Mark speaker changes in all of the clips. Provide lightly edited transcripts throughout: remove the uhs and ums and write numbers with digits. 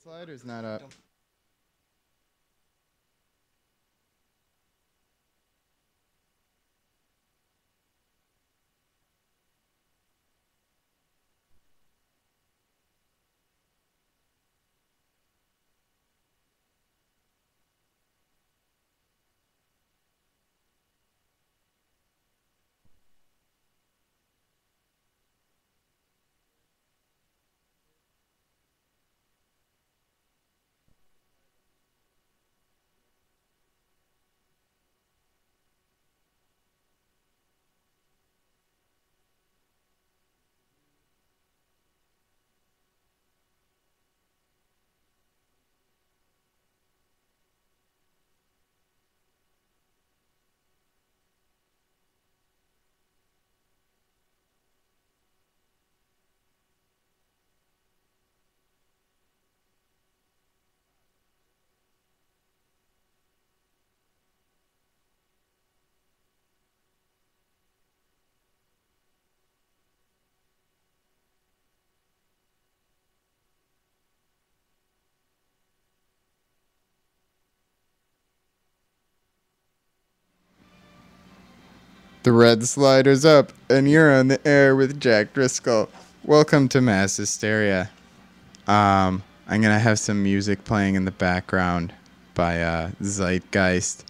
Speaker 1: Slider's not up. The red slider's up, and you're on the air with Jack Driscoll. Welcome to Mass Hysteria. I'm gonna have some music playing in the background by Zeitgeist.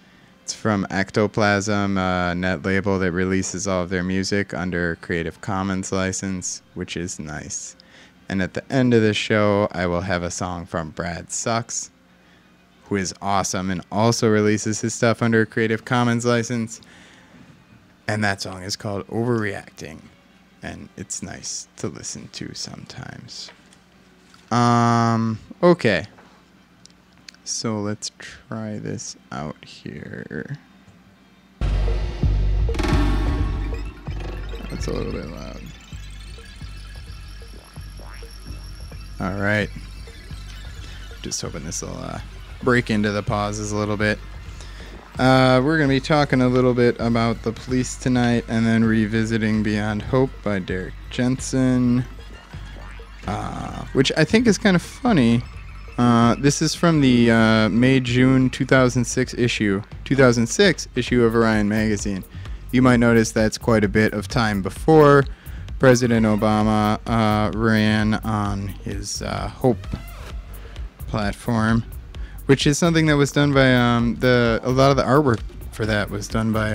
Speaker 1: It's from Ectoplasm, a net label that releases all of their music under Creative Commons license, which is nice. And at the end of the show, I will have a song from Brad Sucks, who is awesome and also releases his stuff under a Creative Commons license. And that song is called Overreacting, and it's nice to listen to sometimes. Okay. So let's try this out here. That's a little bit loud. All right. Just hoping this will break into the pauses a little bit. We're going to be talking a little bit about the police tonight and then revisiting Beyond Hope by Derek Jensen, which I think is kind of funny. This is from the May-June 2006 issue of Orion Magazine. You might notice that's quite a bit of time before President Obama ran on his Hope platform, which is something that was done by a lot of the artwork for that was done by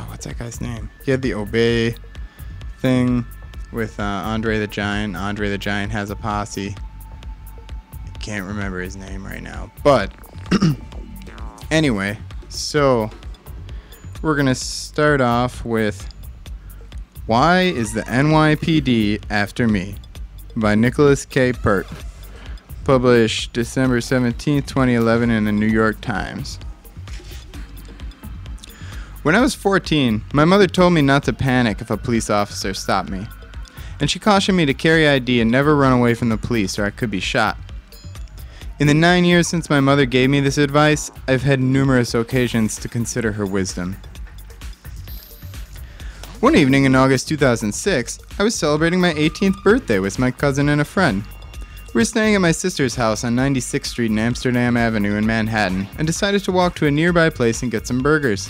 Speaker 1: what's that guy's name? He had the Obey thing with Andre the Giant. Andre the Giant has a posse. I can't remember his name right now, but anyway, so we're gonna start off with "Why Is the NYPD After Me" by Nicholas K. Pert. Published December 17th, 2011 in the New York Times. When I was 14, my mother told me not to panic if a police officer stopped me. And she cautioned me to carry ID and never run away from the police or I could be shot. In the 9 years since my mother gave me this advice, I've had numerous occasions to consider her wisdom. One evening in August 2006, I was celebrating my 18th birthday with my cousin and a friend. We were staying at my sister's house on 96th Street and Amsterdam Avenue in Manhattan and decided to walk to a nearby place and get some burgers.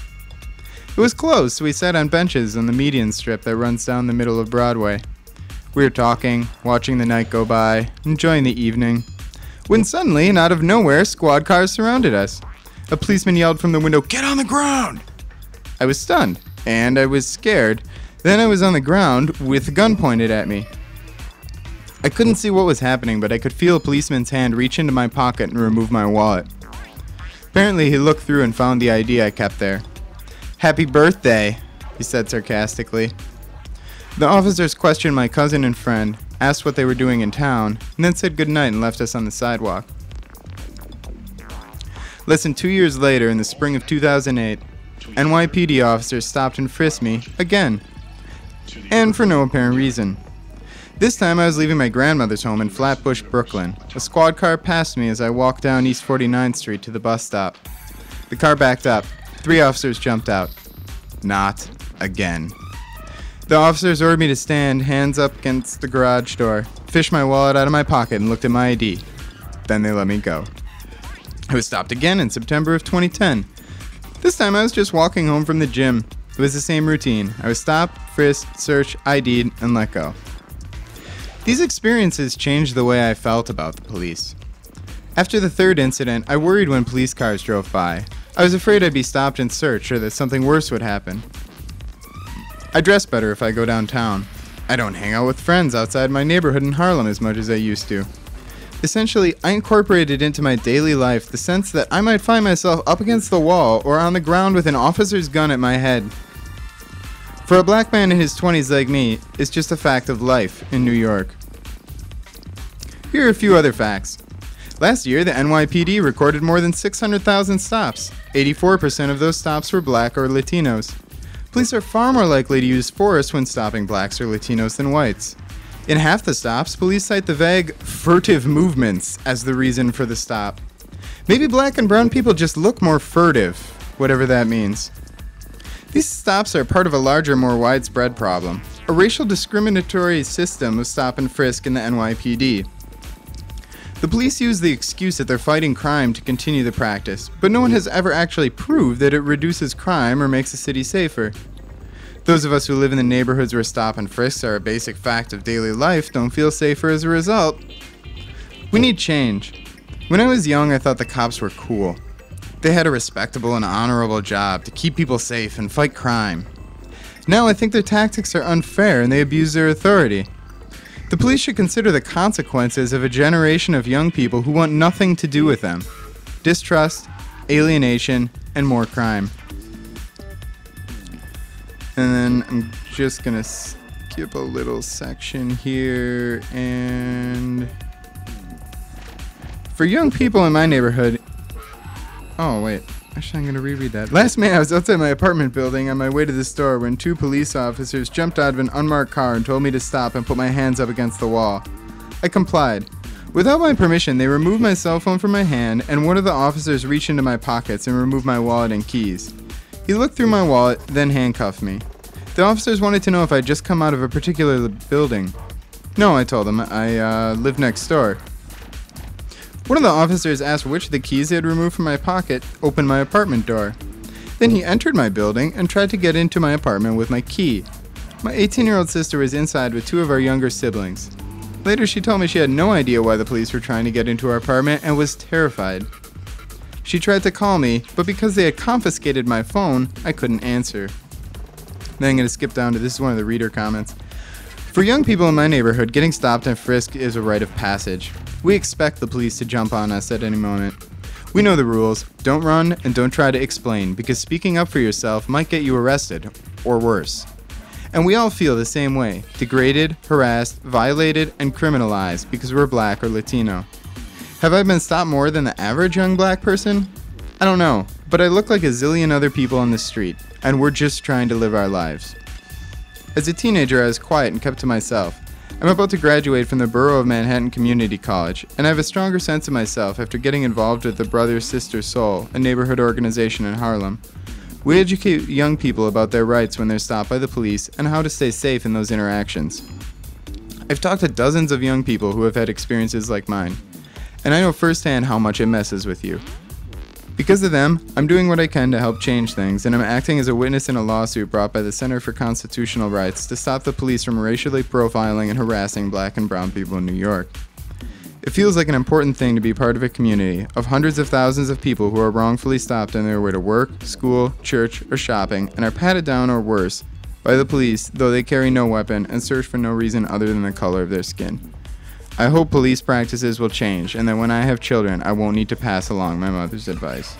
Speaker 1: It was closed, so we sat on benches on the median strip that runs down the middle of Broadway. We were talking, watching the night go by, enjoying the evening, when suddenly, and out of nowhere, squad cars surrounded us. A policeman yelled from the window, "Get on the ground!" I was stunned, and I was scared. Then I was on the ground with a gun pointed at me. I couldn't see what was happening, but I could feel a policeman's hand reach into my pocket and remove my wallet. Apparently, he looked through and found the ID I kept there. "Happy birthday," he said sarcastically. The officers questioned my cousin and friend, asked what they were doing in town, and then said goodnight and left us on the sidewalk. Less than 2 years later, in the spring of 2008, NYPD officers stopped and frisked me again, and for no apparent reason. This time I was leaving my grandmother's home in Flatbush, Brooklyn. A squad car passed me as I walked down East 49th Street to the bus stop. The car backed up. 3 officers jumped out. Not again. The officers ordered me to stand, hands up against the garage door, fished my wallet out of my pocket, and looked at my ID. Then they let me go. I was stopped again in September of 2010. This time I was just walking home from the gym. It was the same routine. I was stopped, frisked, searched, ID'd, and let go. These experiences changed the way I felt about the police. After the third incident, I worried when police cars drove by. I was afraid I'd be stopped and searched or that something worse would happen. I dress better if I go downtown. I don't hang out with friends outside my neighborhood in Harlem as much as I used to. Essentially, I incorporated into my daily life the sense that I might find myself up against the wall or on the ground with an officer's gun at my head. For a black man in his 20s like me, it's just a fact of life in New York. Here are a few other facts. Last year, the NYPD recorded more than 600,000 stops. 84% of those stops were black or Latinos. Police are far more likely to use force when stopping blacks or Latinos than whites. In half the stops, police cite the vague furtive movements as the reason for the stop. Maybe black and brown people just look more furtive, whatever that means. These stops are part of a larger, more widespread problem, a racial discriminatory system of stop and frisk in the NYPD. The police use the excuse that they're fighting crime to continue the practice, but no one has ever actually proved that it reduces crime or makes the city safer. Those of us who live in the neighborhoods where stop and frisks are a basic fact of daily life don't feel safer as a result. We need change. When I was young, I thought the cops were cool. They had a respectable and honorable job to keep people safe and fight crime. Now I think their tactics are unfair and they abuse their authority. The police should consider the consequences of a generation of young people who want nothing to do with them. Distrust, alienation, and more crime. And then I'm just gonna skip a little section here, and for young people in my neighborhood, oh wait, actually I'm gonna reread that. Last May I was outside my apartment building on my way to the store when two police officers jumped out of an unmarked car and told me to stop and put my hands up against the wall. I complied. Without my permission, they removed my cell phone from my hand, and one of the officers reached into my pockets and removed my wallet and keys. He looked through my wallet, then handcuffed me. The officers wanted to know if I'd just come out of a particular building. No, I told them. I live next door. One of the officers asked which of the keys they had removed from my pocket opened my apartment door. Then he entered my building and tried to get into my apartment with my key. My 18-year-old sister was inside with two of our younger siblings. Later, she told me she had no idea why the police were trying to get into our apartment and was terrified. She tried to call me, but because they had confiscated my phone, I couldn't answer. Then I'm going to skip down to, this is one of the reader comments. For young people in my neighborhood, getting stopped and frisked is a rite of passage. We expect the police to jump on us at any moment. We know the rules. Don't run and don't try to explain, because speaking up for yourself might get you arrested, or worse. And we all feel the same way, degraded, harassed, violated, and criminalized because we're black or Latino. Have I been stopped more than the average young black person? I don't know, but I look like a zillion other people on the street, and we're just trying to live our lives. As a teenager, I was quiet and kept to myself. I'm about to graduate from the Borough of Manhattan Community College, and I have a stronger sense of myself after getting involved with the Brother Sister Soul, a neighborhood organization in Harlem. We educate young people about their rights when they're stopped by the police and how to stay safe in those interactions. I've talked to dozens of young people who have had experiences like mine, and I know firsthand how much it messes with you. Because of them, I'm doing what I can to help change things, and I'm acting as a witness in a lawsuit brought by the Center for Constitutional Rights to stop the police from racially profiling and harassing black and brown people in New York. It feels like an important thing to be part of a community of hundreds of thousands of people who are wrongfully stopped on their way to work, school, church, or shopping, and are patted down or worse by the police, though they carry no weapon and search for no reason other than the color of their skin. I hope police practices will change, and that when I have children, I won't need to pass along my mother's advice.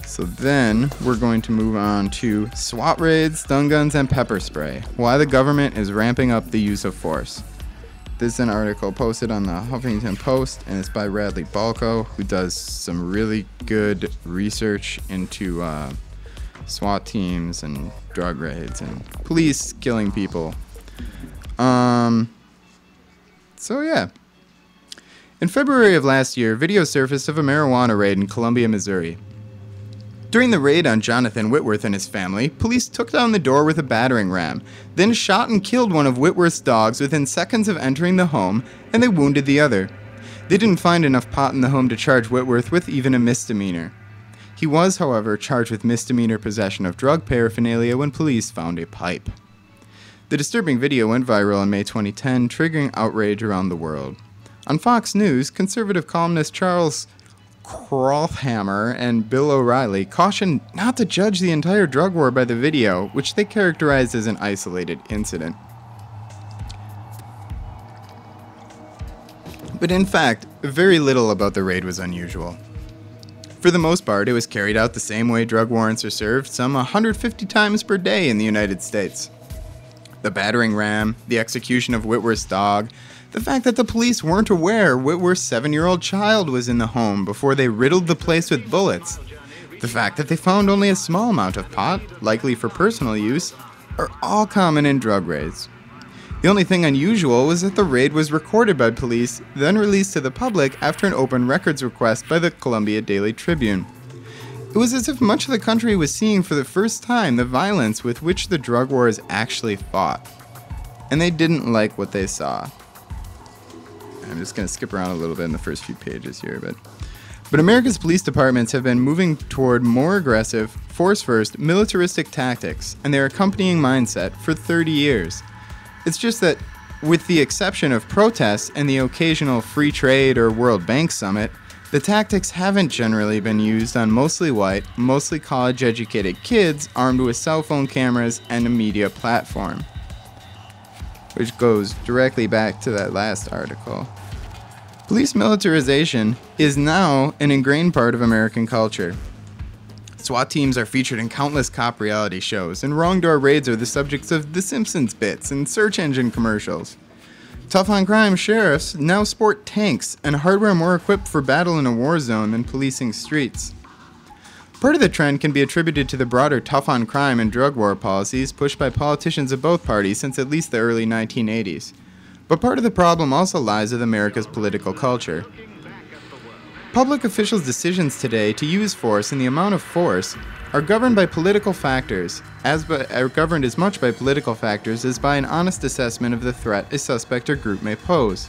Speaker 1: So then, we're going to move on to SWAT raids, stun guns, and pepper spray. Why the government is ramping up the use of force. This is an article posted on the Huffington Post, and it's by Radley Balco, who does some really good research into SWAT teams and drug raids and police killing people. So yeah. In February of last year, video surfaced of a marijuana raid in Columbia, Missouri. During the raid on Jonathan Whitworth and his family, police took down the door with a battering ram, then shot and killed one of Whitworth's dogs within seconds of entering the home, and they wounded the other. They didn't find enough pot in the home to charge Whitworth with even a misdemeanor. He was, however, charged with misdemeanor possession of drug paraphernalia when police found a pipe. The disturbing video went viral in May 2010, triggering outrage around the world. On Fox News, conservative columnist Charles Krauthammer and Bill O'Reilly cautioned not to judge the entire drug war by the video, which they characterized as an isolated incident. But in fact, very little about the raid was unusual. For the most part, it was carried out the same way drug warrants are served some 150 times per day in the United States. The battering ram, the execution of Whitworth's dog, the fact that the police weren't aware Whitworth's 7-year-old child was in the home before they riddled the place with bullets, the fact that they found only a small amount of pot, likely for personal use, are all common in drug raids. The only thing unusual was that the raid was recorded by police, then released to the public after an open records request by the Columbia Daily Tribune. It was as if much of the country was seeing for the first time the violence with which the drug war is actually fought. And they didn't like what they saw. I'm just going to skip around a little bit in the first few pages here, but America's police departments have been moving toward more aggressive, force-first, militaristic tactics and their accompanying mindset for 30 years. It's just that, with the exception of protests and the occasional free trade or World Bank summit, the tactics haven't generally been used on mostly white, mostly college-educated kids armed with cell phone cameras and a media platform. Which goes directly back to that last article. Police militarization is now an ingrained part of American culture. SWAT teams are featured in countless cop reality shows, and wrong door raids are the subjects of The Simpsons bits and search engine commercials. Tough-on-crime sheriffs now sport tanks and hardware more equipped for battle in a war zone than policing streets. Part of the trend can be attributed to the broader tough-on-crime and drug war policies pushed by politicians of both parties since at least the early 1980s. But part of the problem also lies with America's political culture. Public officials' decisions today to use force and the amount of force are governed by political factors, are governed as much by political factors as by an honest assessment of the threat a suspect or group may pose.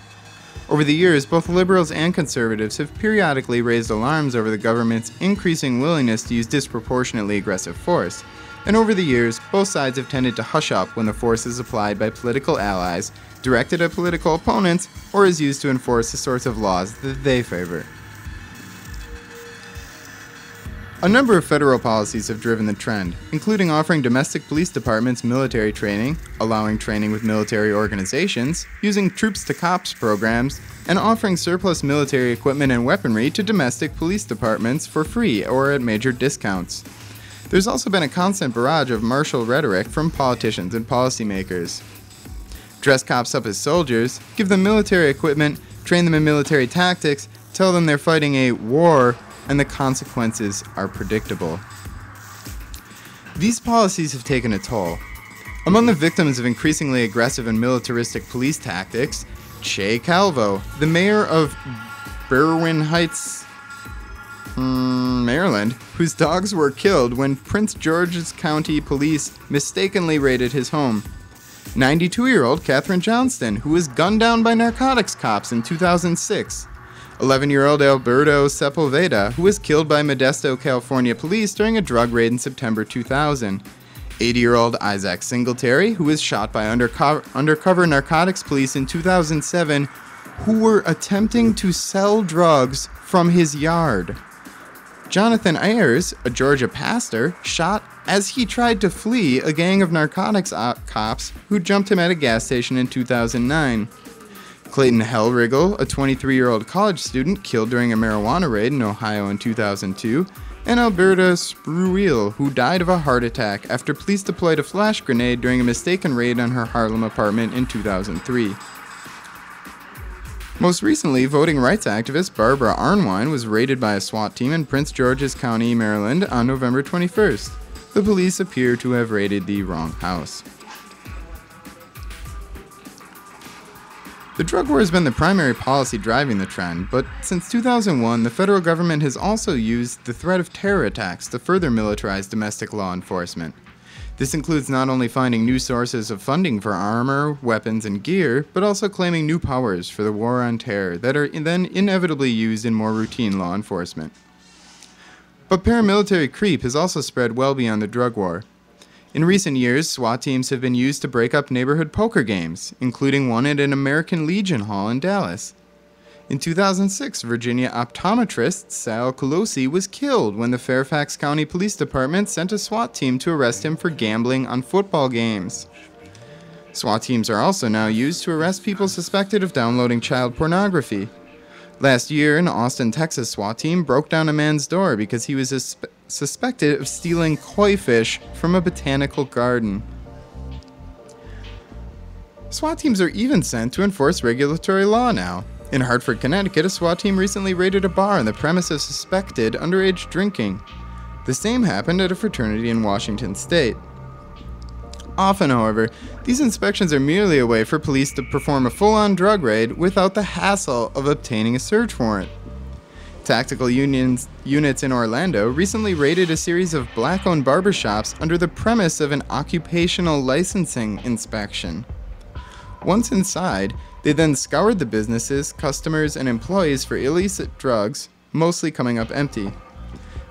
Speaker 1: Over the years, both liberals and conservatives have periodically raised alarms over the government's increasing willingness to use disproportionately aggressive force, and over the years, both sides have tended to hush up when the force is applied by political allies, directed at political opponents, or is used to enforce the sorts of laws that they favor. A number of federal policies have driven the trend, including offering domestic police departments military training, allowing training with military organizations, using troops to cops programs, and offering surplus military equipment and weaponry to domestic police departments for free or at major discounts. There's also been a constant barrage of martial rhetoric from politicians and policymakers. Dress cops up as soldiers, give them military equipment, train them in military tactics, tell them they're fighting a war, and the consequences are predictable. These policies have taken a toll. Among the victims of increasingly aggressive and militaristic police tactics, Che Calvo, the mayor of Berwyn Heights, Maryland, whose dogs were killed when Prince George's County police mistakenly raided his home. 92-year-old Katherine Johnston, who was gunned down by narcotics cops in 2006. 11-year-old Alberto Sepulveda, who was killed by Modesto, California police during a drug raid in September 2000. 80-year-old Isaac Singletary, who was shot by undercover narcotics police in 2007, who were attempting to sell drugs from his yard. Jonathan Ayers, a Georgia pastor, shot as he tried to flee a gang of narcotics cops who jumped him at a gas station in 2009. Clayton Hellriggle, a 23-year-old college student killed during a marijuana raid in Ohio in 2002, and Alberta Spruill, who died of a heart attack after police deployed a flash grenade during a mistaken raid on her Harlem apartment in 2003. Most recently, voting rights activist Barbara Arnwine was raided by a SWAT team in Prince George's County, Maryland on November 21st. The police appear to have raided the wrong house. The drug war has been the primary policy driving the trend, but since 2001, the federal government has also used the threat of terror attacks to further militarize domestic law enforcement. This includes not only finding new sources of funding for armor, weapons, and gear, but also claiming new powers for the war on terror that are then inevitably used in more routine law enforcement. But paramilitary creep has also spread well beyond the drug war. In recent years, SWAT teams have been used to break up neighborhood poker games, including one at an American Legion Hall in Dallas. In 2006, Virginia optometrist Sal Colosi was killed when the Fairfax County Police Department sent a SWAT team to arrest him for gambling on football games. SWAT teams are also now used to arrest people suspected of downloading child pornography. Last year, an Austin, Texas SWAT team broke down a man's door because he was suspected of stealing koi fish from a botanical garden. SWAT teams are even sent to enforce regulatory law now. In Hartford, Connecticut, a SWAT team recently raided a bar on the premise of suspected underage drinking. The same happened at a fraternity in Washington State. Often, however, these inspections are merely a way for police to perform a full-on drug raid without the hassle of obtaining a search warrant. Tactical units in Orlando recently raided a series of black-owned barbershops under the premise of an occupational licensing inspection. Once inside, they then scoured the businesses, customers, and employees for illicit drugs, mostly coming up empty.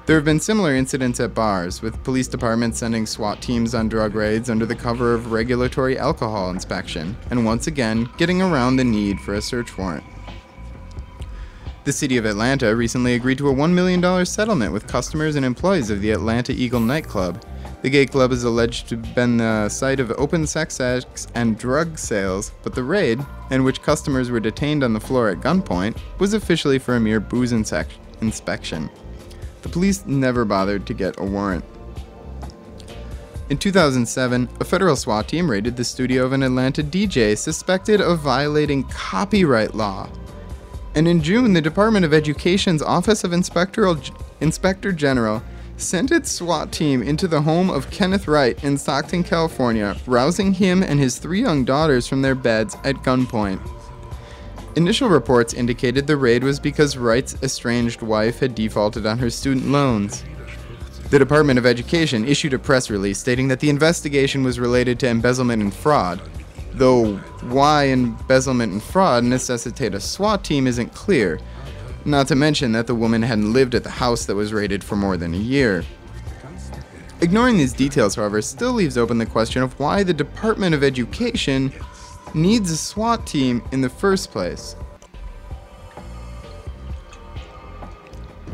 Speaker 1: There have been similar incidents at bars, with police departments sending SWAT teams on drug raids under the cover of regulatory alcohol inspection, and once again, getting around the need for a search warrant. The city of Atlanta recently agreed to a $1 million settlement with customers and employees of the Atlanta Eagle nightclub. The gay club is alleged to have been the site of open sex acts and drug sales, but the raid, in which customers were detained on the floor at gunpoint, was officially for a mere booze inspection. The police never bothered to get a warrant. In 2007, a federal SWAT team raided the studio of an Atlanta DJ suspected of violating copyright law. And in June, the Department of Education's Office of Inspector General sent its SWAT team into the home of Kenneth Wright in Stockton, California, rousing him and his 3 young daughters from their beds at gunpoint. Initial reports indicated the raid was because Wright's estranged wife had defaulted on her student loans. The Department of Education issued a press release stating that the investigation was related to embezzlement and fraud, though why embezzlement and fraud necessitate a SWAT team isn't clear, not to mention that the woman hadn't lived at the house that was raided for more than a year. Ignoring these details, however, still leaves open the question of why the Department of Education needs a SWAT team in the first place.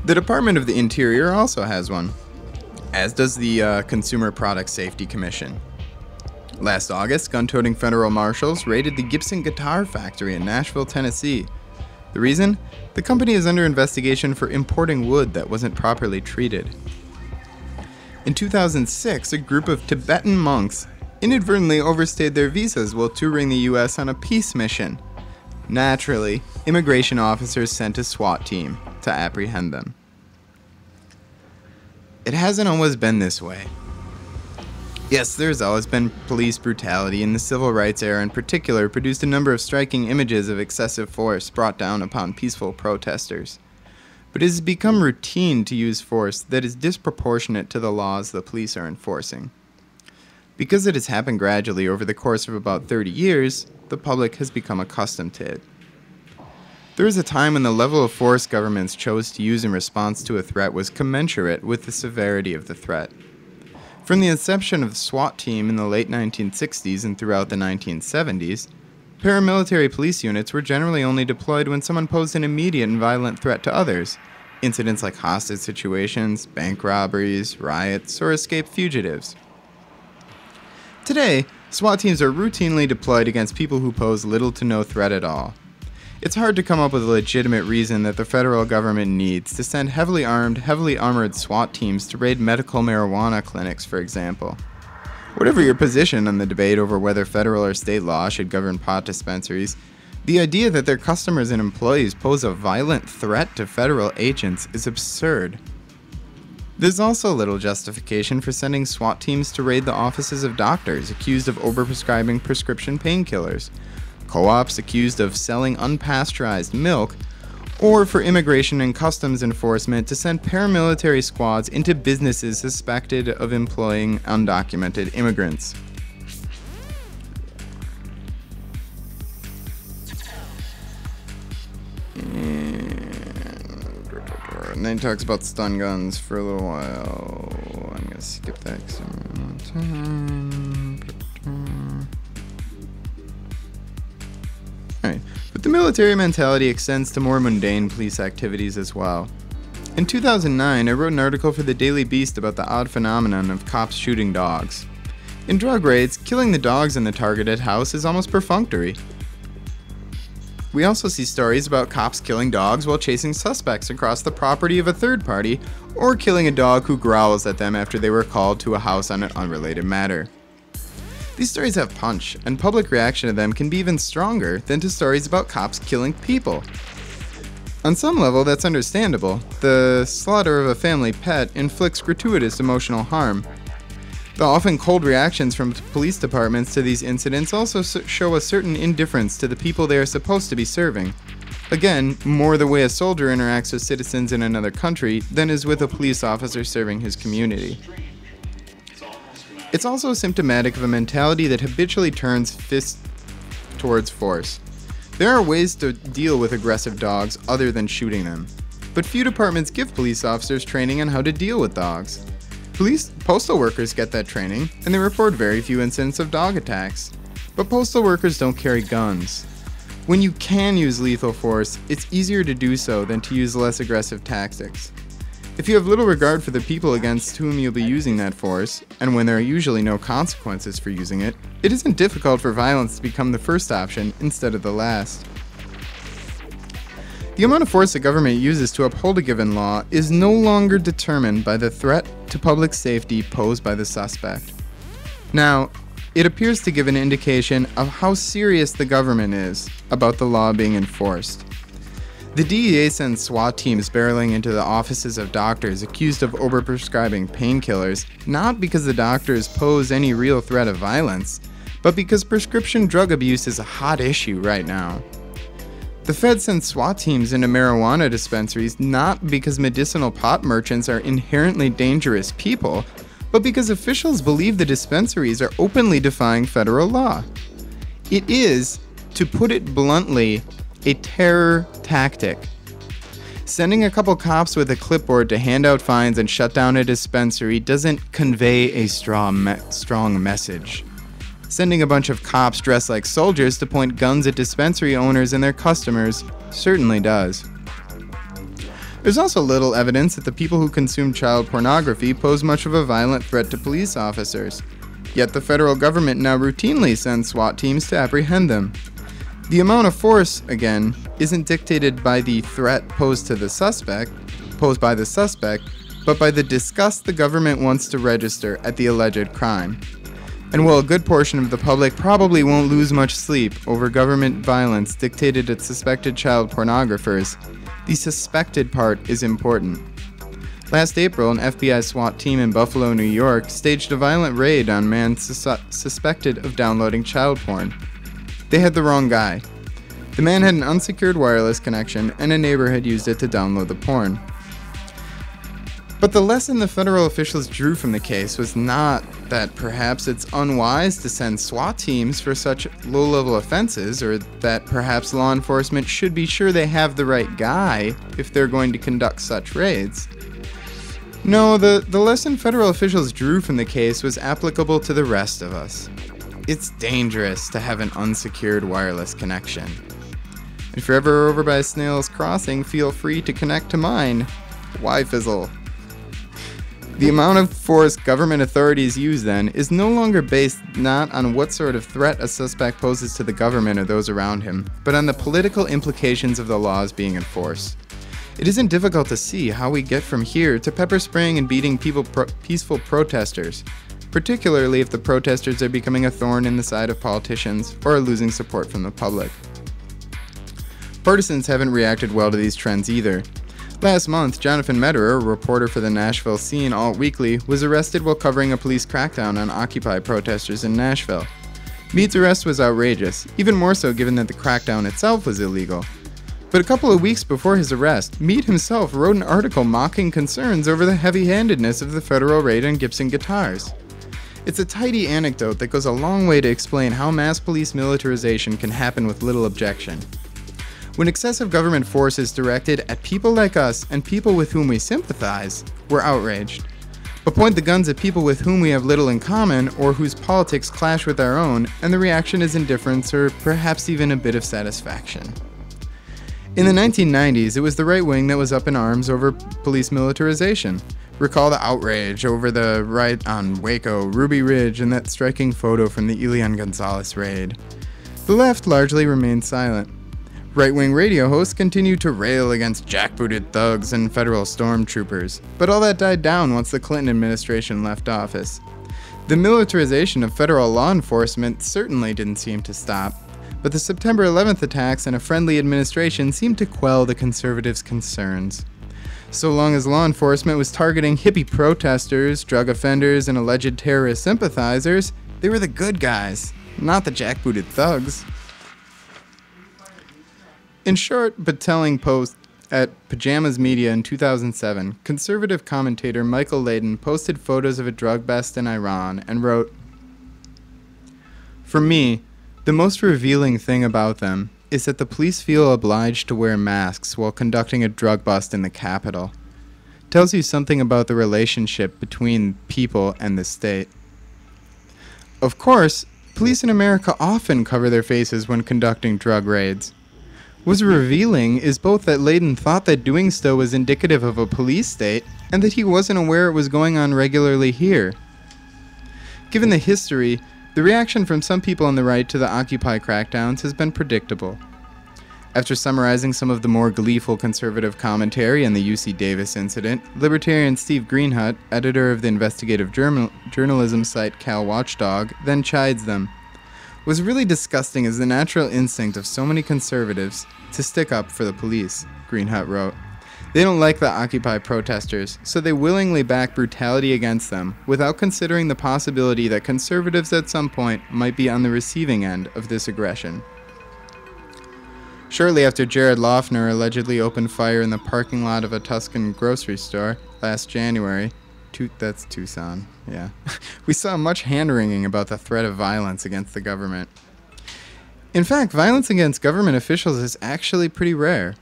Speaker 1: The Department of the Interior also has one, as does the Consumer Product Safety Commission. Last August, gun-toting federal marshals raided the Gibson Guitar Factory in Nashville, Tennessee. The reason? The company is under investigation for importing wood that wasn't properly treated. In 2006, a group of Tibetan monks inadvertently overstayed their visas while touring the U.S. on a peace mission. Naturally, immigration officers sent a SWAT team to apprehend them. It hasn't always been this way. Yes, there's always been police brutality, and the civil rights era in particular produced a number of striking images of excessive force brought down upon peaceful protesters. But it has become routine to use force that is disproportionate to the laws the police are enforcing. Because it has happened gradually over the course of about 30 years, the public has become accustomed to it. There was a time when the level of force governments chose to use in response to a threat was commensurate with the severity of the threat. From the inception of the SWAT team in the late 1960s and throughout the 1970s, paramilitary police units were generally only deployed when someone posed an immediate and violent threat to others. Incidents like hostage situations, bank robberies, riots, or escaped fugitives. Today, SWAT teams are routinely deployed against people who pose little to no threat at all. It's hard to come up with a legitimate reason that the federal government needs to send heavily armed, heavily armored SWAT teams to raid medical marijuana clinics, for example. Whatever your position on the debate over whether federal or state law should govern pot dispensaries, the idea that their customers and employees pose a violent threat to federal agents is absurd. There's also little justification for sending SWAT teams to raid the offices of doctors accused of overprescribing prescription painkillers. co-ops accused of selling unpasteurized milk, or for immigration and customs enforcement to send paramilitary squads into businesses suspected of employing undocumented immigrants. And then he talks about stun guns for a little while. I'm going to skip that. Alright, but the military mentality extends to more mundane police activities as well. In 2009, I wrote an article for the Daily Beast about the odd phenomenon of cops shooting dogs. In drug raids, killing the dogs in the targeted house is almost perfunctory. We also see stories about cops killing dogs while chasing suspects across the property of a third party, or killing a dog who growls at them after they were called to a house on an unrelated matter. These stories have punch, and public reaction to them can be even stronger than to stories about cops killing people. On some level, that's understandable. The slaughter of a family pet inflicts gratuitous emotional harm. The often cold reactions from police departments to these incidents also show a certain indifference to the people they are supposed to be serving. Again, more the way a soldier interacts with citizens in another country than is with a police officer serving his community. It's also symptomatic of a mentality that habitually turns fists towards force. There are ways to deal with aggressive dogs other than shooting them, but few departments give police officers training on how to deal with dogs. Postal workers get that training, and they report very few incidents of dog attacks. But postal workers don't carry guns. When you can use lethal force, it's easier to do so than to use less aggressive tactics. If you have little regard for the people against whom you'll be using that force, and when there are usually no consequences for using it, it isn't difficult for violence to become the first option instead of the last. The amount of force the government uses to uphold a given law is no longer determined by the threat to public safety posed by the suspect. Now, it appears to give an indication of how serious the government is about the law being enforced. The DEA sends SWAT teams barreling into the offices of doctors accused of overprescribing painkillers, not because the doctors pose any real threat of violence, but because prescription drug abuse is a hot issue right now. The Fed sends SWAT teams into marijuana dispensaries not because medicinal pot merchants are inherently dangerous people, but because officials believe the dispensaries are openly defying federal law. It is, to put it bluntly, a terror tactic. Sending a couple cops with a clipboard to hand out fines and shut down a dispensary doesn't convey a strong message. Sending a bunch of cops dressed like soldiers to point guns at dispensary owners and their customers certainly does. There's also little evidence that the people who consume child pornography pose much of a violent threat to police officers, yet the federal government now routinely sends SWAT teams to apprehend them. The amount of force, again, isn't dictated by the threat posed by the suspect, but by the disgust the government wants to register at the alleged crime. And while a good portion of the public probably won't lose much sleep over government violence dictated at suspected child pornographers, the suspected part is important. Last April, an FBI SWAT team in Buffalo, New York, staged a violent raid on men suspected of downloading child porn. They had the wrong guy. The man had an unsecured wireless connection, and a neighbor had used it to download the porn. But the lesson the federal officials drew from the case was not that perhaps it's unwise to send SWAT teams for such low-level offenses, or that perhaps law enforcement should be sure they have the right guy if they're going to conduct such raids. No, the lesson federal officials drew from the case was applicable to the rest of us. It's dangerous to have an unsecured wireless connection. If you're ever over by Snail's Crossing, feel free to connect to mine. Why fizzle? The amount of force government authorities use then is no longer based not on what sort of threat a suspect poses to the government or those around him, but on the political implications of the laws being enforced. It isn't difficult to see how we get from here to pepper spraying and beating peaceful protesters, particularly if the protesters are becoming a thorn in the side of politicians or are losing support from the public. Partisans haven't reacted well to these trends either. Last month, Jonathan Mederer, a reporter for the Nashville Scene Alt Weekly, was arrested while covering a police crackdown on Occupy protesters in Nashville. Meade's arrest was outrageous, even more so given that the crackdown itself was illegal. But a couple of weeks before his arrest, Meade himself wrote an article mocking concerns over the heavy-handedness of the federal raid on Gibson guitars. It's a tidy anecdote that goes a long way to explain how mass police militarization can happen with little objection. When excessive government force is directed at people like us and people with whom we sympathize, we're outraged. But point the guns at people with whom we have little in common or whose politics clash with our own, and the reaction is indifference or perhaps even a bit of satisfaction. In the 1990s, it was the right wing that was up in arms over police militarization. Recall the outrage over the riot on Waco, Ruby Ridge, and that striking photo from the Elian Gonzalez raid. The left largely remained silent. Right-wing radio hosts continued to rail against jackbooted thugs and federal stormtroopers, but all that died down once the Clinton administration left office. The militarization of federal law enforcement certainly didn't seem to stop, but the September 11th attacks and a friendly administration seemed to quell the conservatives' concerns. So long as law enforcement was targeting hippie protesters, drug offenders, and alleged terrorist sympathizers, they were the good guys, not the jackbooted thugs. In short but telling post at Pajamas Media in 2007, conservative commentator Michael Layden posted photos of a drug bust in Iran and wrote, "For me, the most revealing thing about them is that the police feel obliged to wear masks while conducting a drug bust in the capital. Tells you something about the relationship between people and the state. Of course, police in America often cover their faces when conducting drug raids. What's revealing is both that Layden thought that doing so was indicative of a police state and that he wasn't aware it was going on regularly here. Given the history, the reaction from some people on the right to the Occupy crackdowns has been predictable. After summarizing some of the more gleeful conservative commentary on the UC Davis incident, libertarian Steve Greenhut, editor of the investigative journalism site Cal Watchdog, then chides them. What's really disgusting is the natural instinct of so many conservatives to stick up for the police, Greenhut wrote. They don't like the Occupy protesters, so they willingly back brutality against them, without considering the possibility that conservatives at some point might be on the receiving end of this aggression. Shortly after Jared Loughner allegedly opened fire in the parking lot of a Tuscan grocery store last January, that's Tucson, yeah, we saw much hand-wringing about the threat of violence against the government. In fact, violence against government officials is actually pretty rare.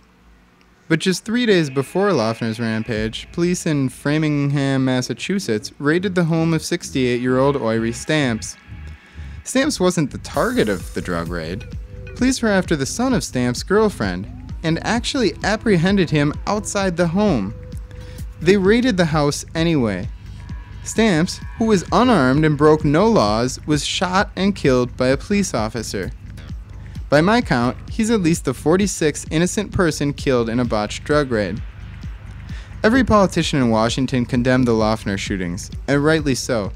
Speaker 1: But just 3 days before Loughner's rampage, police in Framingham, Massachusetts, raided the home of 68-year-old Oiry Stamps. Stamps wasn't the target of the drug raid. Police were after the son of Stamps' girlfriend, and actually apprehended him outside the home. They raided the house anyway. Stamps, who was unarmed and broke no laws, was shot and killed by a police officer. By my count, he's at least the 46th innocent person killed in a botched drug raid. Every politician in Washington condemned the Loughner shootings, and rightly so.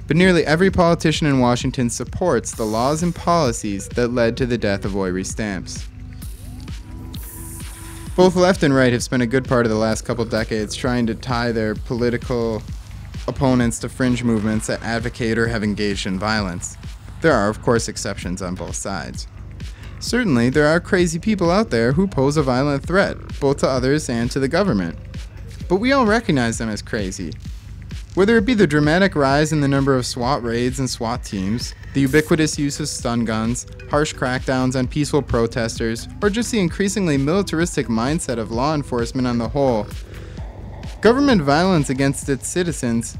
Speaker 1: But nearly every politician in Washington supports the laws and policies that led to the death of Oiry Stamps. Both left and right have spent a good part of the last couple decades trying to tie their political opponents to fringe movements that advocate or have engaged in violence. There are, of course, exceptions on both sides. Certainly, there are crazy people out there who pose a violent threat, both to others and to the government. But we all recognize them as crazy. Whether it be the dramatic rise in the number of SWAT raids and SWAT teams, the ubiquitous use of stun guns, harsh crackdowns on peaceful protesters, or just the increasingly militaristic mindset of law enforcement on the whole, government violence against its citizens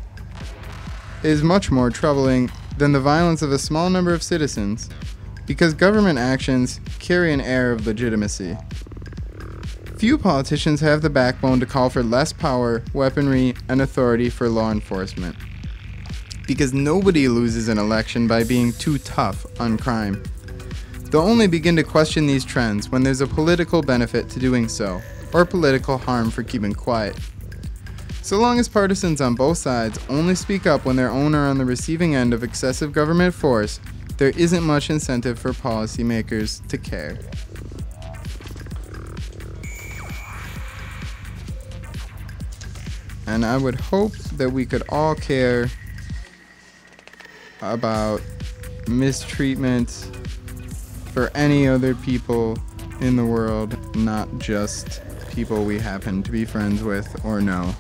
Speaker 1: is much more troubling than the violence of a small number of citizens, because government actions carry an air of legitimacy. Few politicians have the backbone to call for less power, weaponry, and authority for law enforcement, because nobody loses an election by being too tough on crime. They'll only begin to question these trends when there's a political benefit to doing so, or political harm for keeping quiet. So long as partisans on both sides only speak up when their own are on the receiving end of excessive government force, there isn't much incentive for policymakers to care. And I would hope that we could all care about mistreatment for any other people in the world, not just people we happen to be friends with or know.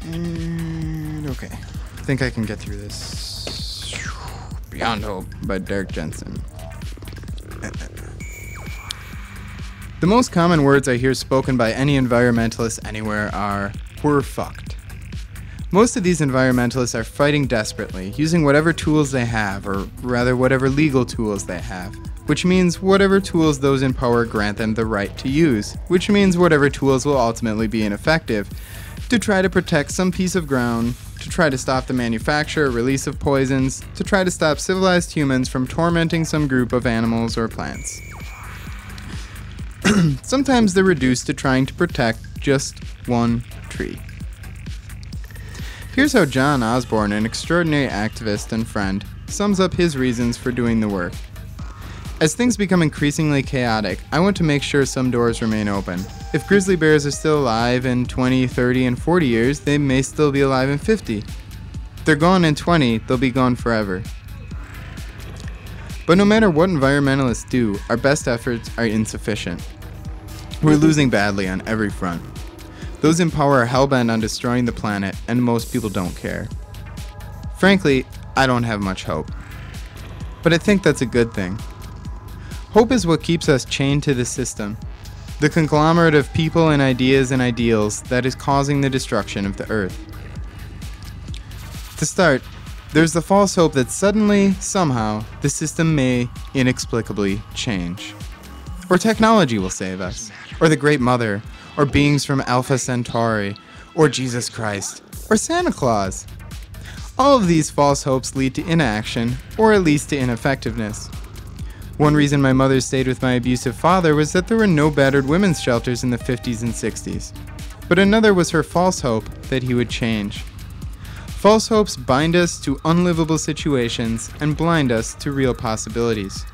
Speaker 1: And okay, I think I can get through this. Beyond Hope by Derek Jensen. The most common words I hear spoken by any environmentalist anywhere are, "we're fucked." Most of these environmentalists are fighting desperately, using whatever tools they have, or rather whatever legal tools they have, which means whatever tools those in power grant them the right to use, which means whatever tools will ultimately be ineffective, to try to protect some piece of ground, to try to stop the manufacture or release of poisons, to try to stop civilized humans from tormenting some group of animals or plants. Sometimes they're reduced to trying to protect just one tree. Here's how John Osborne, an extraordinary activist and friend, sums up his reasons for doing the work. As things become increasingly chaotic, I want to make sure some doors remain open. If grizzly bears are still alive in 20, 30, and 40 years, they may still be alive in 50. If they're gone in 20, they'll be gone forever. But no matter what environmentalists do, our best efforts are insufficient. We're losing badly on every front. Those in power are hell-bent on destroying the planet, and most people don't care. Frankly, I don't have much hope. But I think that's a good thing. Hope is what keeps us chained to the system, the conglomerate of people and ideas and ideals that is causing the destruction of the Earth. To start, there's the false hope that suddenly, somehow, the system may inexplicably change. Or technology will save us, or the Great Mother, or beings from Alpha Centauri, or Jesus Christ, or Santa Claus. All of these false hopes lead to inaction, or at least to ineffectiveness. One reason my mother stayed with my abusive father was that there were no battered women's shelters in the 50s and 60s. But another was her false hope that he would change. False hopes bind us to unlivable situations and blind us to real possibilities.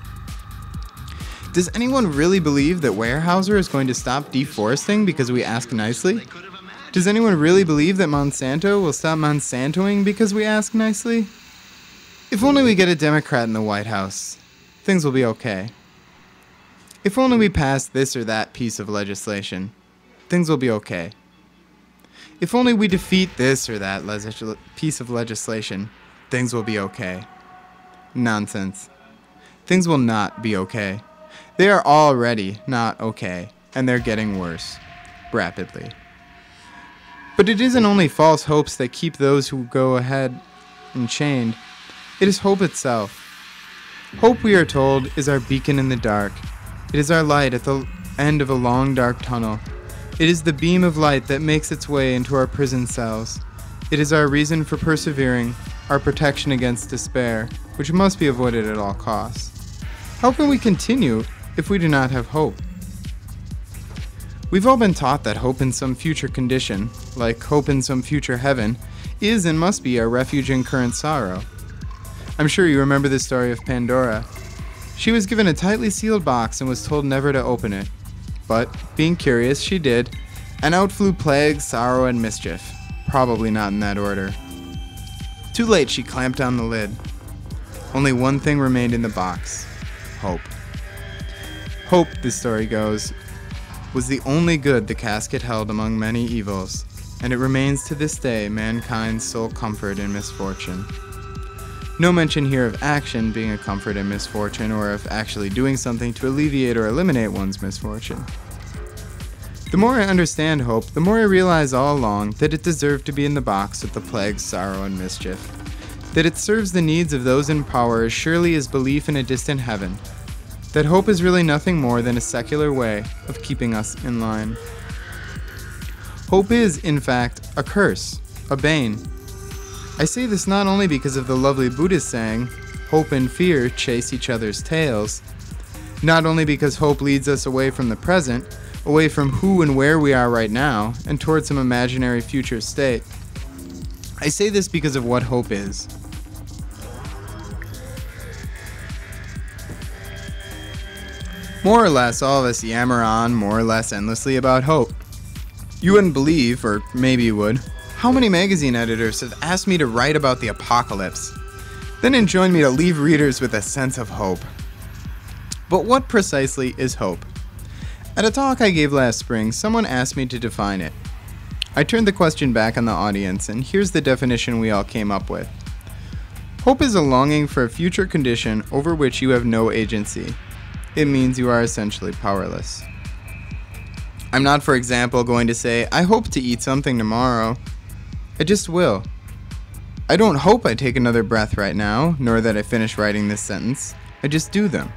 Speaker 1: Does anyone really believe that Weyerhaeuser is going to stop deforesting because we ask nicely? Does anyone really believe that Monsanto will stop Monsantoing because we ask nicely? If only we get a Democrat in the White House, things will be okay. If only we pass this or that piece of legislation, things will be okay. If only we defeat this or that piece of legislation, things will be okay. Nonsense. Things will not be okay. They are already not okay, and they're getting worse, rapidly. But it isn't only false hopes that keep those who go ahead enchained. It is hope itself. Hope, we are told, is our beacon in the dark. It is our light at the end of a long, dark tunnel. It is the beam of light that makes its way into our prison cells. It is our reason for persevering, our protection against despair, which must be avoided at all costs. How can we continue if we do not have hope? We've all been taught that hope in some future condition, like hope in some future heaven, is and must be our refuge in current sorrow. I'm sure you remember the story of Pandora. She was given a tightly sealed box and was told never to open it. But, being curious, she did, and out flew plague, sorrow, and mischief. Probably not in that order. Too late, she clamped on the lid. Only one thing remained in the box: hope. Hope, the story goes, was the only good the casket held among many evils, and it remains to this day mankind's sole comfort in misfortune. No mention here of action being a comfort in misfortune, or of actually doing something to alleviate or eliminate one's misfortune. The more I understand hope, the more I realize all along that it deserved to be in the box with the plague, sorrow, and mischief. That it serves the needs of those in power as surely as belief in a distant heaven. That hope is really nothing more than a secular way of keeping us in line. Hope is, in fact, a curse, a bane. I say this not only because of the lovely Buddhist saying, hope and fear chase each other's tails, not only because hope leads us away from the present, away from who and where we are right now, and towards some imaginary future state. I say this because of what hope is. More or less, all of us yammer on more or less endlessly about hope. You wouldn't believe, or maybe you would, How many magazine editors have asked me to write about the apocalypse, then enjoined me to leave readers with a sense of hope? But what precisely is hope? At a talk I gave last spring, someone asked me to define it. I turned the question back on the audience, and here's the definition we all came up with. Hope is a longing for a future condition over which you have no agency. It means you are essentially powerless. I'm not, for example, going to say, I hope to eat something tomorrow. I just will. I don't hope I take another breath right now, nor that I finish writing this sentence. I just do them.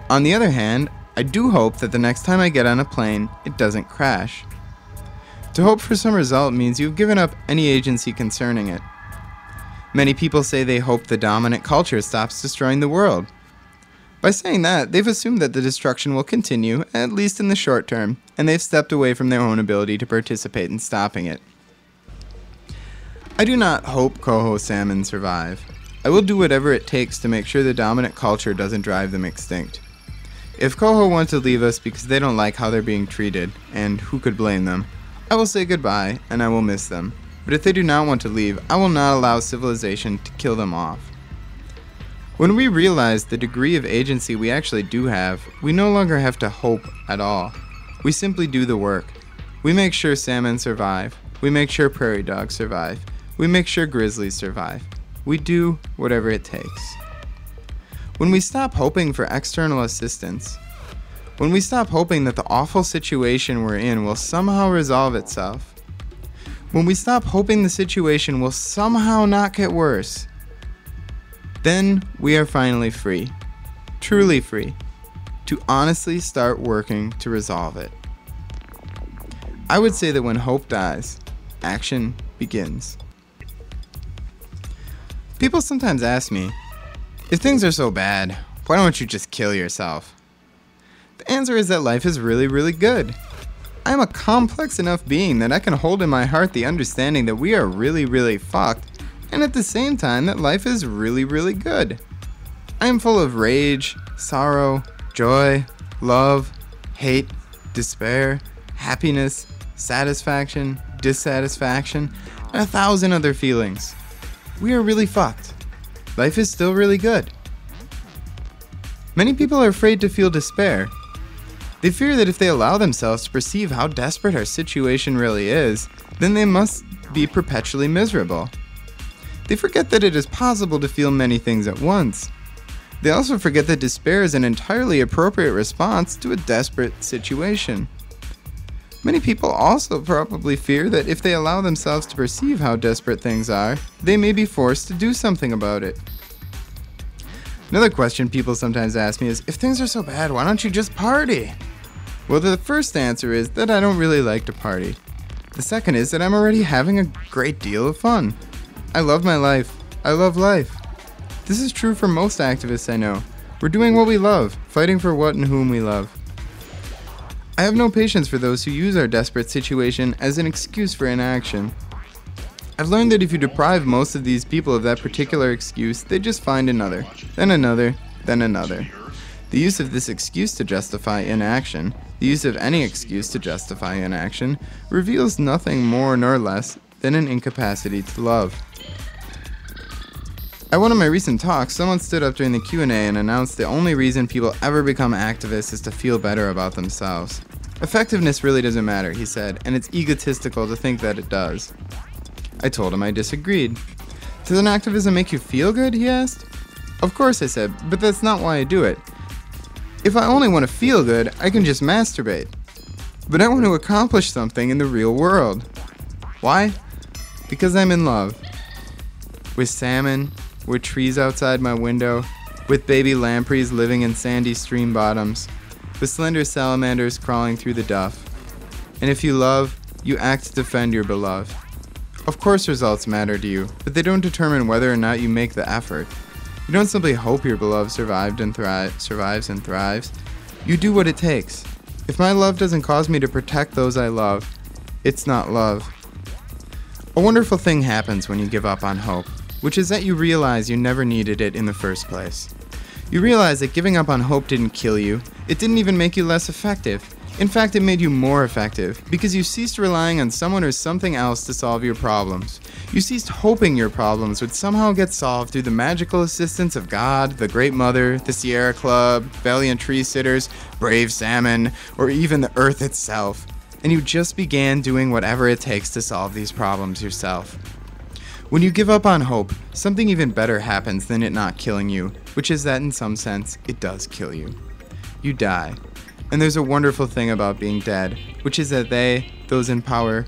Speaker 1: On the other hand, I do hope that the next time I get on a plane, it doesn't crash. To hope for some result means you've given up any agency concerning it. Many people say they hope the dominant culture stops destroying the world. By saying that, they've assumed that the destruction will continue, at least in the short term, and they've stepped away from their own ability to participate in stopping it. I do not hope coho salmon survive. I will do whatever it takes to make sure the dominant culture doesn't drive them extinct. If coho want to leave us because they don't like how they're being treated, and who could blame them, I will say goodbye and I will miss them. But if they do not want to leave, I will not allow civilization to kill them off. When we realize the degree of agency we actually do have, we no longer have to hope at all. We simply do the work. We make sure salmon survive. We make sure prairie dogs survive. We make sure grizzlies survive. We do whatever it takes. When we stop hoping for external assistance, when we stop hoping that the awful situation we're in will somehow resolve itself, when we stop hoping the situation will somehow not get worse, then we are finally free, truly free, to honestly start working to resolve it. I would say that when hope dies, action begins. People sometimes ask me, if things are so bad, why don't you just kill yourself? The answer is that life is really, really good. I am a complex enough being that I can hold in my heart the understanding that we are really, really fucked, and at the same time that life is really, really good. I am full of rage, sorrow, joy, love, hate, despair, happiness, satisfaction, dissatisfaction, and 1,000 other feelings. We are really fucked. Life is still really good. Many people are afraid to feel despair. They fear that if they allow themselves to perceive how desperate our situation really is, then they must be perpetually miserable. They forget that it is possible to feel many things at once. They also forget that despair is an entirely appropriate response to a desperate situation. Many people also probably fear that if they allow themselves to perceive how desperate things are, they may be forced to do something about it. Another question people sometimes ask me is, if things are so bad, why don't you just party? Well, the first answer is that I don't really like to party. The second is that I'm already having a great deal of fun. I love my life. I love life. This is true for most activists I know. We're doing what we love, fighting for what and whom we love. I have no patience for those who use our desperate situation as an excuse for inaction. I've learned that if you deprive most of these people of that particular excuse, they just find another, then another, then another. The use of this excuse to justify inaction, the use of any excuse to justify inaction, reveals nothing more nor less than an incapacity to love. At one of my recent talks, someone stood up during the Q&A and announced the only reason people ever become activists is to feel better about themselves. Effectiveness really doesn't matter, he said, and it's egotistical to think that it does. I told him I disagreed. Does an activism make you feel good, he asked. Of course, I said, but that's not why I do it. If I only want to feel good, I can just masturbate. But I want to accomplish something in the real world. Why? Because I'm in love. With salmon, with trees outside my window, with baby lampreys living in sandy stream bottoms, with slender salamanders crawling through the duff. And if you love, you act to defend your beloved. Of course results matter to you, but they don't determine whether or not you make the effort. You don't simply hope your beloved survives and thrives. You do what it takes. If my love doesn't cause me to protect those I love, it's not love. A wonderful thing happens when you give up on hope, which is that you realize you never needed it in the first place. You realize that giving up on hope didn't kill you, it didn't even make you less effective. In fact, it made you more effective because you ceased relying on someone or something else to solve your problems. You ceased hoping your problems would somehow get solved through the magical assistance of God, the Great Mother, the Sierra Club, valiant tree sitters, brave salmon, or even the earth itself. And you just began doing whatever it takes to solve these problems yourself. When you give up on hope, something even better happens than it not killing you, which is that in some sense, it does kill you. You die. And there's a wonderful thing about being dead, which is that they, those in power,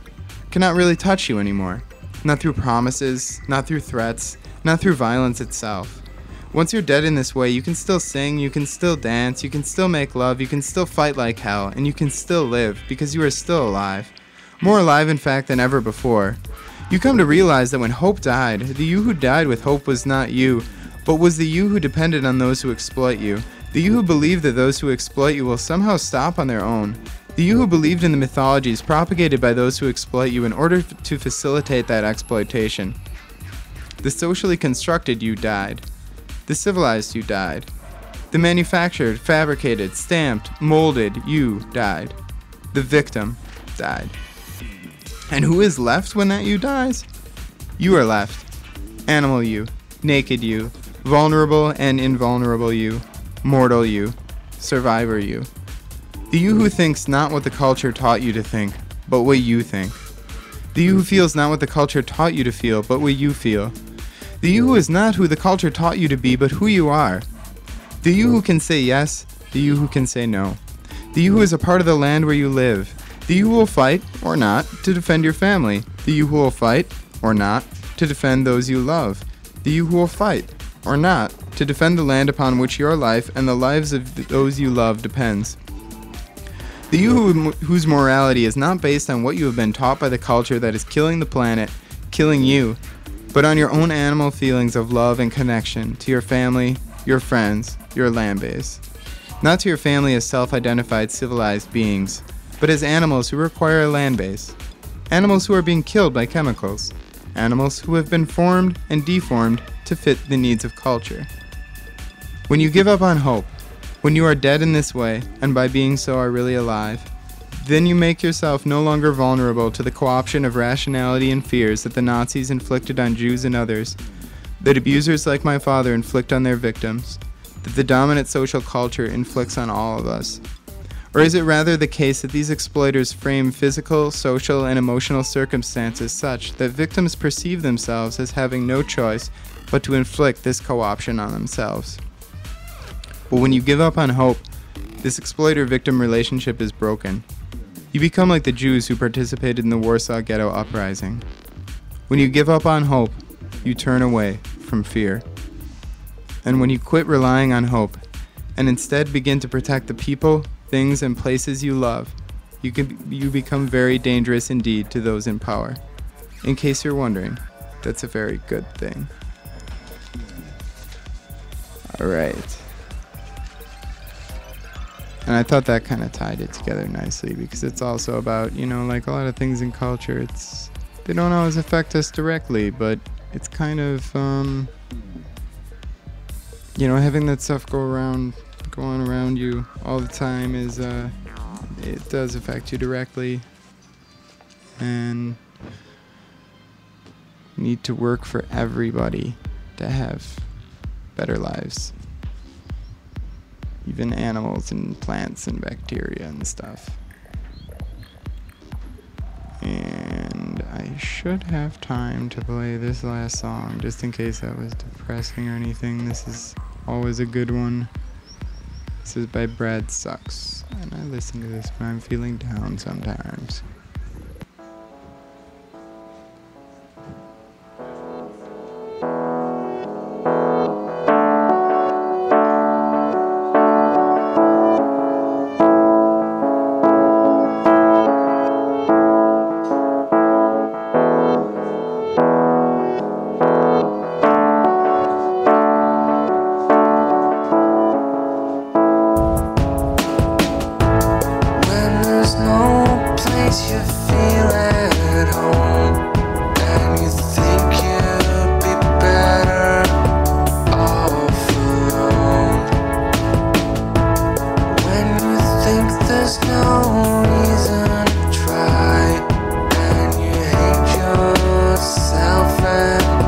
Speaker 1: cannot really touch you anymore. Not through promises, not through threats, not through violence itself. Once you're dead in this way, you can still sing, you can still dance, you can still make love, you can still fight like hell, and you can still live, because you are still alive. More alive, in fact, than ever before. You come to realize that when hope died, the you who died with hope was not you, but was the you who depended on those who exploit you. The you who believed that those who exploit you will somehow stop on their own. The you who believed in the mythologies propagated by those who exploit you in order to facilitate that exploitation. The socially constructed you died. The civilized you died. The manufactured, fabricated, stamped, molded you died. The victim died. And who is left when that you dies? You are left. Animal you, naked you, vulnerable and invulnerable you, mortal you, survivor you. The you who thinks not what the culture taught you to think, but what you think. The you who feels not what the culture taught you to feel, but what you feel. The you who is not who the culture taught you to be, but who you are. The you who can say yes, the you who can say no. The you who is a part of the land where you live. The you who will fight, or not, to defend your family. The you who will fight, or not, to defend those you love. The you who will fight, or not, to defend the land upon which your life and the lives of those you love depends. The you whose morality is not based on what you have been taught by the culture that is killing the planet, killing you, but on your own animal feelings of love and connection to your family, your friends, your land base. Not to your family as self-identified civilized beings, but as animals who require a land base. Animals who are being killed by chemicals. Animals who have been formed and deformed to fit the needs of culture. When you give up on hope, when you are dead in this way, and by being so are really alive, then you make yourself no longer vulnerable to the co-option of rationality and fears that the Nazis inflicted on Jews and others, that abusers like my father inflict on their victims, that the dominant social culture inflicts on all of us. Or is it rather the case that these exploiters frame physical, social, and emotional circumstances such that victims perceive themselves as having no choice but to inflict this co-option on themselves? But when you give up on hope, this exploiter-victim relationship is broken. You become like the Jews who participated in the Warsaw Ghetto Uprising. When you give up on hope, you turn away from fear. And when you quit relying on hope, and instead begin to protect the people, things, and places you love, you become very dangerous indeed to those in power. In case you're wondering, that's a very good thing. Alright. And I thought that kind of tied it together nicely because it's also about, like a lot of things in culture, they don't always affect us directly, but it's kind of, having that stuff go on around you all the time is, it does affect you directly. And you need to work for everybody to have better lives. Even animals and plants and bacteria and stuff. And I should have time to play this last song, just in case that was depressing or anything. This is always a good one. This is by Brad Sucks, and I listen to this when I'm feeling down sometimes.
Speaker 2: There's no place you man.